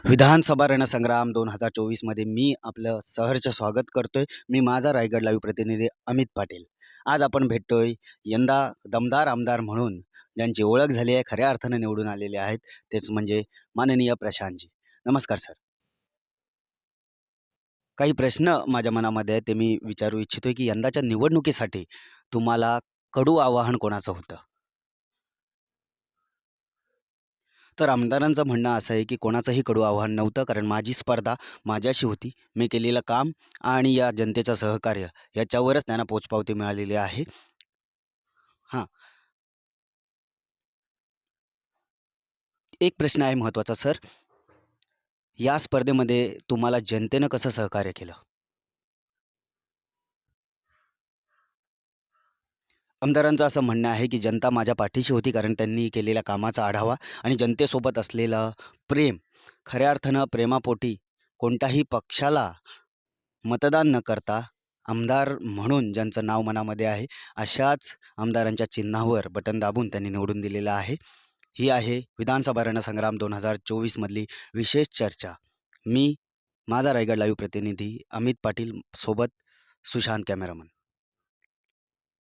विधानसभा रणसंग्राम 2024 मध्ये मी आपलं सहर्ष स्वागत करतोय. मी माझा रायगड लाईव्ह प्रतिनिधी अमित पाटील. आज आपण भेटतोय यंदा दमदार आमदार म्हणून ज्यांची ओळख झाली आहे, खऱ्या अर्थाने निवडून आलेले आहेत, तेच म्हणजे माननीय प्रशांतजी. नमस्कार सर. काही प्रश्न माझ्या मनामध्ये आहे ते मी विचारू इच्छितोय, की यंदाच्या निवडणुकीसाठी तुम्हाला कडू आवाहन कोणाचं होतं? तर आमदारांचं म्हणणं असं आहे, की कोणाचंही कडू आव्हान नव्हतं, कारण माझी स्पर्धा माझ्याशी होती. मी केलेलं काम आणि या जनतेचं सहकार्य याच्यावरच त्यांना पोचपावती मिळालेली आहे. हां, एक प्रश्न आहे महत्त्वाचा सर. या स्पर्धेमध्ये तुम्हाला जनतेनं कसं सहकार्य केलं? आमदारांचं असं म्हणणं आहे, की जनता माझ्या पाठीशी होती, कारण त्यांनी केलेल्या कामाचा आढावा आणि जनतेसोबत असलेलं प्रेम, खऱ्या अर्थानं प्रेमापोटी कोणत्याही पक्षाला मतदान न करता आमदार म्हणून ज्यांचं नाव मनामध्ये आहे, अशाच आमदारांच्या चिन्हावर बटन दाबून त्यांनी निवडून दिलेलं आहे. ही आहे विधानसभा रणसंग्राम 2024 मधली विशेष चर्चा. मी माझा रायगड लाईव्ह प्रतिनिधी अमित पाटील सोबत सुशांत कॅमेरामन.